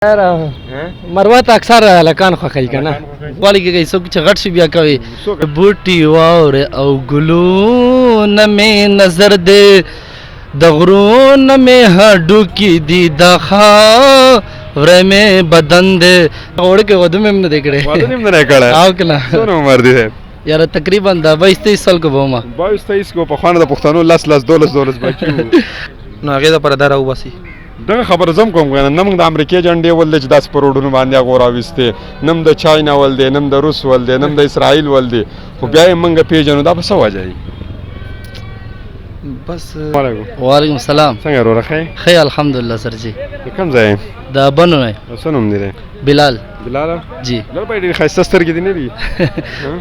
مروه ته اکثر هلکان خوښوي که نه والي کېږي څوک چې غټ شي بیا کوي بوټي واورې او ګلونه مې نظر دی د غرونه مې هډوکي دي د خاوره مې بدن دی غوړه کې واده مې هم نه دی کړی واده مې هم نه دی کړی او که نه څومره عمر دی یاره تقریبا د 22-23 سال کو به ومه 22-23 کو پخوانه د پښتنو 10-12 بچي وو نو هغې دپاره دا راوباسي دغه خبره زم کوم کنه نه موږ د امریکې جنډې ول دی چې داسې په روډونو باندې هغه راویستې نه د چاینا ول دی نه د روس ول دی نه د اسرائیل ول دی خو بیا یې موږ پیژنو دا په څه وجه وي بس وعلیکم السلام څنګه وروره ښه ښه الحمدلله سر جی د کوم ځای د بنو نه څه نوم دی بلال بلاله جی بلال بھائی ډېرې ښایسته سترګې دي نه دي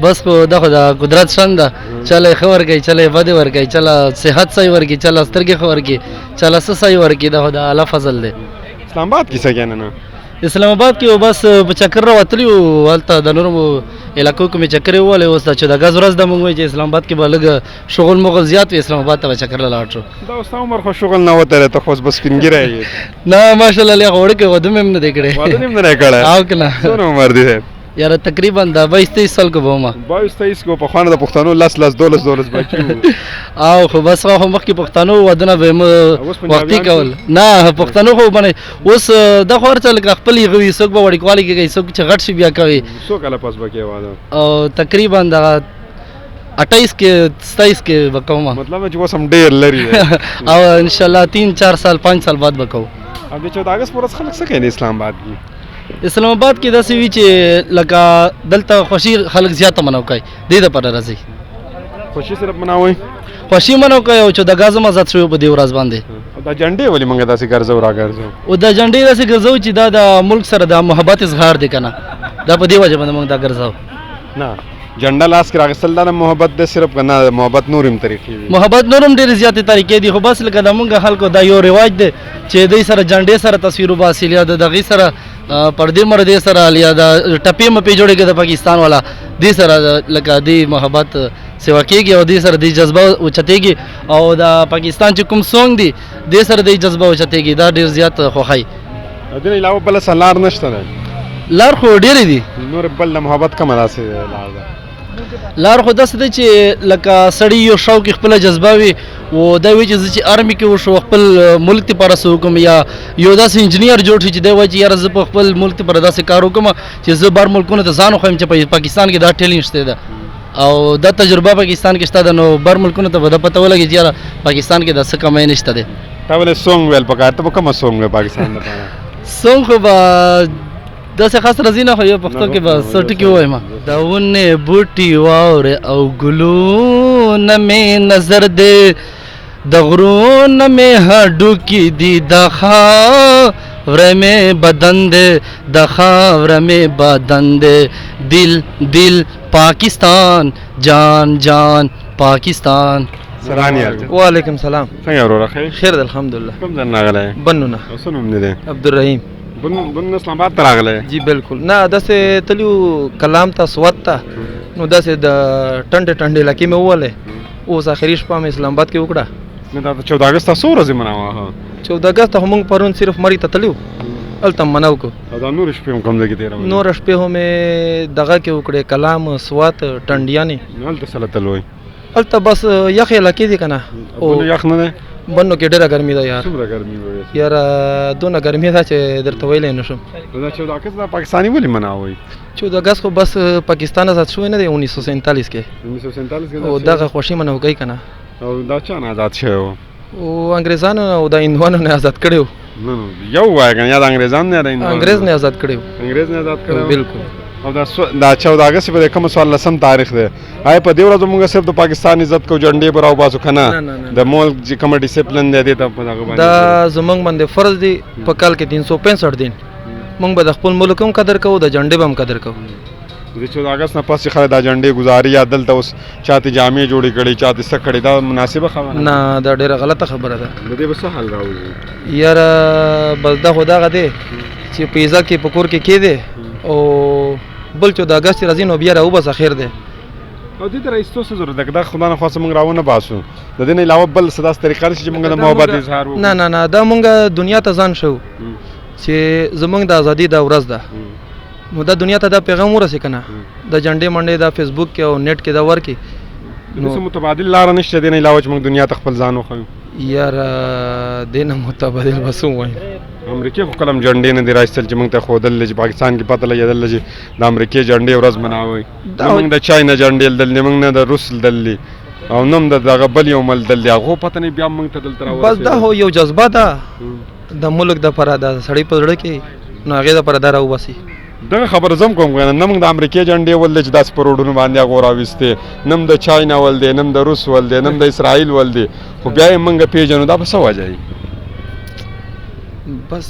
بس خو دا خو د قدرت شان ده چله ښه ورکوي چله یې بدې ورکوي چله صحت صحیح ورکوي چله سترګې ښه ورکوي چله څه صحیح ورکوي دا خو د الله فضل دی اسلام آباد کې څه کېنه نه اسلام آباد کې بس په چکر راوتلي وو هلته د نورو علاقو کې مې چکر یې ووهلی اوس دا چې د ګز ورځ ده مونږ وایي چې اسلام آباد کې به لږ شغل مغل زیات وي اسلام آباد ته به چکر له لاړ شو دا اوس تا عمر خو شغل نه وتی ته خو اوس به سپینګیری یې نه ماشاءالله هغه وړه کې واده مې هم نه دی کړی واده مې هم نه دی کړی او که نه څومره عمر دی یاره تقریبا د 22-23 سال کو به ومه 22-23 کو پخوانه د پښتنو 10-12 بچي وو او خو بس خو مخکې پښتنو ودونه به م وختي کول نه پښتنو خو باندې اوس د خو هر څه لکه خپل یې غوي څوک به وړوکوالي کېږي څوک چې غټ شي بیا کوي څو کاله پس به کوې واده او تقریبا د 28 کې 27 کې به کوم مطلب چې اوس هم ډېر لري او انشاءالله 3-4 سال 5 سال بعد به کوو او د 14 اګست پر ورځ خلک څه کوي اسلام آباد کې اسلام آباد کې داسې وي چې لکه دلته خوښي خلک زیاته منو کوي دې دپاره راځي خوښي صرف مناوئ خوښي منو کوي او چې د ګازم آزاد شوی په دې ورځ باندې دا جنډې ولې موږ داسې ګرځو راګرځو او دا جنډې داسې ګرځو چې دا د ملک سره د محبت اظهار دی که نه دا په دې وجه باندې موږ دا ګرځو نه جنډه لاس کې راغستل دا محبت دی صرف که نه محبت نور هم طریقې وي محبت نور هم ډېرې زیاتې طریقې دي خو بس لکه د مونږ خلکو دا یو رواج دی چې دوی سره جنډې سره تصویر وباسي یا د دغې سره پردې مردې سره یا د ټپې مپې جوړېږي د پاکستان والا دې سره لکه دې محبت سیوا کېږي او دې سره دې جذبه اوچتېږي او د پاکستان چې کوم سونګ دی دې سره دې جذبه اوچتېږي دا ډېر زیات خوښوي دې علاوه بله څه لار نشته دی لار خو ډېرې دي نور بل د محبت کومه داسې لار ده لار خو داسې دی چې لکه سړی یو شوق خپله جذبه وي و دا وایي چې زه چې آرمي کې وشو خپل ملک دپاره څه وکړم یا یو داسې انجینیر جوړ شي چې دی وایي چې یاره زه په خپل ملک دپاره داسې کار وکړم چې زه بار ملکونو ته ځان وښیم چې په پاکستان کې دا ټیلنټ شته ده او دا تجربه پاکستان کې شته ده نو بار ملکونو ته به دا پته ولګي چې یاره پاکستان کې دا څه کمی نشته دی تا ولې سونګ ویل پکار ته به کومه سونګ وی پاکستان دپاره سونګ خو به داسې خاص راځي نه خو یو پښتو کې به څه ټکي ووایم د ونې بوټي واورې او ګلونه مې نظر دی د غرونه مې هډوکي دي د خاوره مې بدن دی د خاوره مې بدن دی دل دل پاکستان جان جان پاکستان وعلیکم السلام څنګه وروره ښه خیر دی الحمدلله کوم ځای نه راغلی بنو نه څه نوم دی عبدالرحیم بن اسلام آباد ته راغلی جی بالکل نه داسې تلیو کلام ته سوات ته نو داسې د ټنډې علاقې مې ووهلی اوس آخري شپه مې اسلام آباد کې وکړه نه دا 14 اګست ته څو ورځې مناوه 14 اګست ته خو موږ پرون صرف مرۍ ته تللي وو هلته م منو کړو او دا نورې شپې هم کوم ځای کې تېرولې نوره شپې خو مې دغه کې وکړې کلام سوات ټنډیانې هلته څه له تلوئ هلته بس یخې علاقې دي که نه یخ نه دی بنو کې ډېره ګرمي ده یار څومره ګرمي وه یاره دونه ګرمي ده چې درته ویلی نه شم دا 14 اګست دا پاکستاني ولې مناوئ 14 اګست خو بس پاکستان آزاد شوی نه دی 1947 کې 1947 کې او دغه خوښي منو کوي که نه او دا چا نه آزاد شوی و او انګریزانو او د هندوانو نه آزاد کړی و نه یو وایه که نه یا د انګریزانو نه یا د هندوانو انګریز نه آزاد کړی و انګریز نه آزاد کړی و بالکل او دا 14 اګست په کوم 14 تاریخ دی آیا په دې ورځ موږ صرف د پاکستان عزت کو جنډې به راوباسو که نه د ملک چې کومه ډیسپلن دی دې ته په دغه باندې دا زموږ باندې فرض دی په کال کې 365 دن موږ به د خپل ملک هم قدر کوو د جنډې به هم قدر کوو د 14 اګست نه پس چې خلک دا جنډې ګزاري یا دلته اوس چاته جامې جوړې کړي چاته څه کړي دا مناسبه خبره نه دا ډېره غلطه خبره ده د دې به څه حل راوځي یاره بس دا خو دغه دی چې په عزت کې په کور کې کېدی او بل 14 اګست راځي نو بیا راوباسه خیر دی او دې ته رایستو څه ضرورت ده که دا خدا نه خواسته موږ راونه باسو د دې نه علاوه بل څه داسې طریقه ده چې موږ د محبت اظهار وکړو نه دا موږ دنیا ته ځان شو چې زمونږ د ازادي دا ورځ ده نو دا دنیا ته دا پیغام ورسې که نه د جنډې منډې دا فیسبوک کې او نیټ کې دا ورکې نو متبادل لاره نشته دې نه علاوه چې موږ دنیا ته خپل ځان وښیو یار دې نه متبادل بس ووایم امریکې خو کله هم جنډې نه دي راایستل چې موږ ته ښودل چې پاکستان کې پته لګېدل چې د امریکې جنډې ورځ مناوئ نه موږ د چاینا جنډې لیدل نه موږ نه د روس لیدل او نه هم د دغه بل یو ملک لیدل هغو پته نه بیا موږ ته دلته بس دا هو یو جذبه ده د ملک دپاره د سړی په زړه کې نو هغې دپاره دا راوباسي دغه خبره زم کوم کنه نه موږ د امریکې جنډې ولدې چې داسې په روډونو باندې هغو راویستې نه هم د چاینا ولدې نه هم د روس ولدې نه هم د اسرائیل ولدې خو بیا یې موږ پېژنو دا په څه وجه یي بس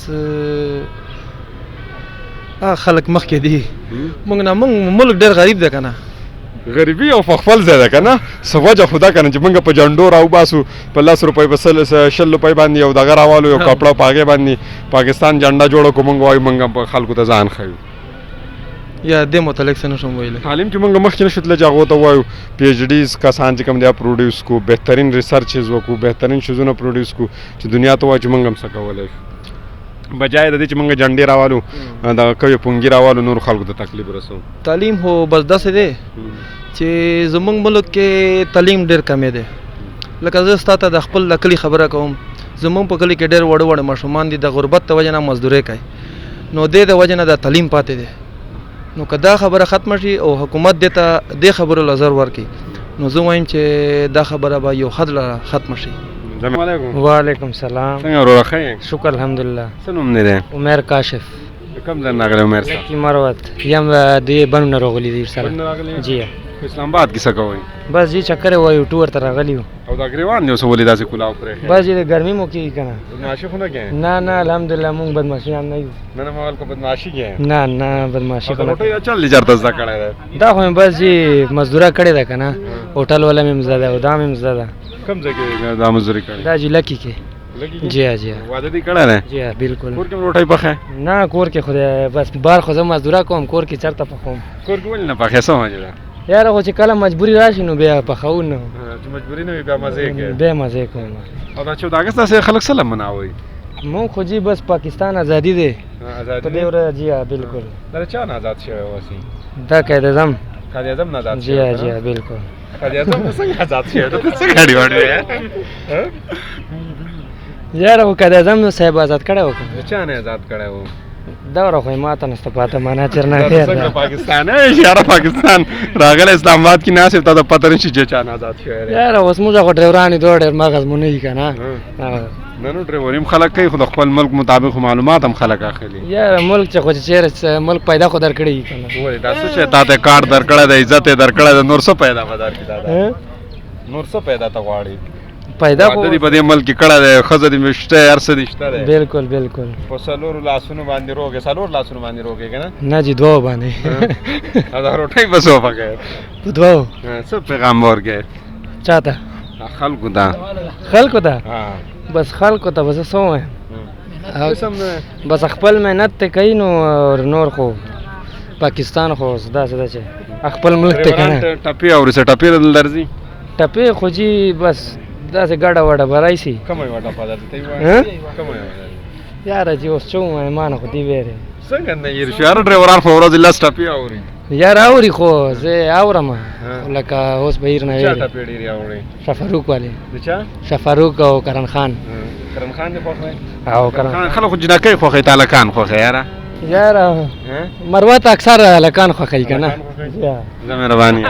خلک مخکې دي موږ نه موږ ملک ډېر غریب دی که نه غریبي او په خپل ځای ده که نه څه وجه خو دا که نه چې موږ په جنډو راوباسو په 10 روپۍ په 100 روپۍ باندې یو دغه راوالو یو کپړه په هغې باندې پاکستان جنډه جوړه کړو موږ وایو موږ په خلکو ته ځان ښیو یا دې متعلق څه نشم ویلی تعلیم چې موږ مخکې نشو تللی چې هغو ته ووایو پی ایچ ډیز کسان چې کوم دی پروډیوس کړو بهترین ریسرچز وکړو بهترین شیزونه پروډیوس کړو چې دنیا ته ووایو چې موږ هم څه کولی شو بجای د دې چې موږ جنډې راوالو دغه کوې پونګي راوالو نورو خلکو ته تکلیف رسوو تعلیم خو بس داسې دی چې زمونږ ملک کې تعلیم ډېر کمی دی لکه زه ستا ته د خپل د کلي خبره کوم زمونږ په کلي کې ډېر وړه وړه ماشومان دي د غربت د وجې نه مزدورۍ کوي نو دې د وجې نه د تعلیم پاتې دی نو که دا خبره ختمه شي او حکومت دې ته دې خبرو نظر ورکړي نو زه وایم چې دا خبره به یو حد ختمه شي السلام علیکم وعلیکم سلام څنګه وروره ښه یې شکر الحمدلله څه نوم دی عمر کاشف کوم ځای نه راغلی عمر صاحب لکی مروت یم دې بنو نه راغلي دي سره جی اسلام آباد کې څه کوئ بس جی چکر وایو ټور ته راغلی یو او دا ګریوان دی اوس ولې داسې کلاو پرېښی بس جی د ګرمي مو کېږي که نه بدماشي خو نه کوې نه نه الحمدلله مونږ بدماشیان نه یو نه نه مال کو بدماشي کوې نه نه بدماشي خو نه روټۍ چل دی چېرته زده کړی دی دا خو مې بس جی مزدوره کړې ده که نه هوټل والا مې زده او دا مې زده کوم ځای کې دا مزدوري کړې دا جی لکی کې جی ها جی ها واده دې کړی دی جی ها بالکل کور کې هم روټۍ پخې نه کور کې خو بس بار خو زه مزدوره کوم کور کې چېرته پخوم کور کې ولې نه پخې څه وجه ده یاره خو چې کله مجبوري راشي نو بیا پخوو نه چې مجبوري نه وي بیا مزې کوې بیا مزې کوم او دا 14 اګست داسې خلک څه له مناوئ مونږ خو جی بس پاکستان ازادي دی په دې ورځ جی ها بالکل دا چا نه آزاد شوی اوسې دا قید اعظم قائد اعظم نه آزاد جی ها جی ها بالکل قائد اعظم څنګه آزاد شوی ته څه غاډي وړې یاره خو قید اعظم صاحب آزاد کړی و چا نه آزاد کړی و دا ور خو ما ته نسته پاته معنا چرنه څنګه پاکستان اشاره پاکستان راغله اسلام آباد کې ناسب ته پته نشي چې چا نه آزاد شوی یاره اوس موږ خو ډرایوران دوه ډېر مغز مونږ نه کنه نه نو ډرایوریم خلک کوي خو د خپل ملک مطابق معلومات هم خلک اخلي یاره ملک چې خو چیرې ملک پیدا خو درکړی کنه ولې دا څه چې تا ته کار درکړی د عزت درکړی د نور څه پیدا بدار کی دا نور څه پیدا ته غواړي پیدا خو د دې په دې ملک کې کړه ده خزه دې مشته هر څه دې شته ده بالکل بالکل په سلور لاسونو باندې روګه سلور لاسونو باندې روګه کنه نه جی دوه باندې دا روټي بسو پکې په دوه څه پیغام ورګه چاته خلکو دا خلکو ته بس خلکو ته بس سوه بس خپل مهنت ته کوي نو نور خو پاکستان خو دا څه ده چې خپل ملک ته کنه ټپي او رسټ ټپي درځي ټپي خو جی بس دا څه ګډه وډه برای سي کومه وډه پاده ته وای کومه یار چې اوس چوم ایمان خو دی وره څنګه نه یې شهر ډرایوران خو ورځ لاس ټپي اوري یار اوري خو زه اورم لکه اوس بهیر نه ویل چا ټپي ډیری اوري شفاروق والے دچا شفاروق او کرن خان کرن خان دی خو او کرن خان خلک جنکې خو خې تعالی خان خو یاره یار مروت اکثر لکان خو خې کنه زه مهرباني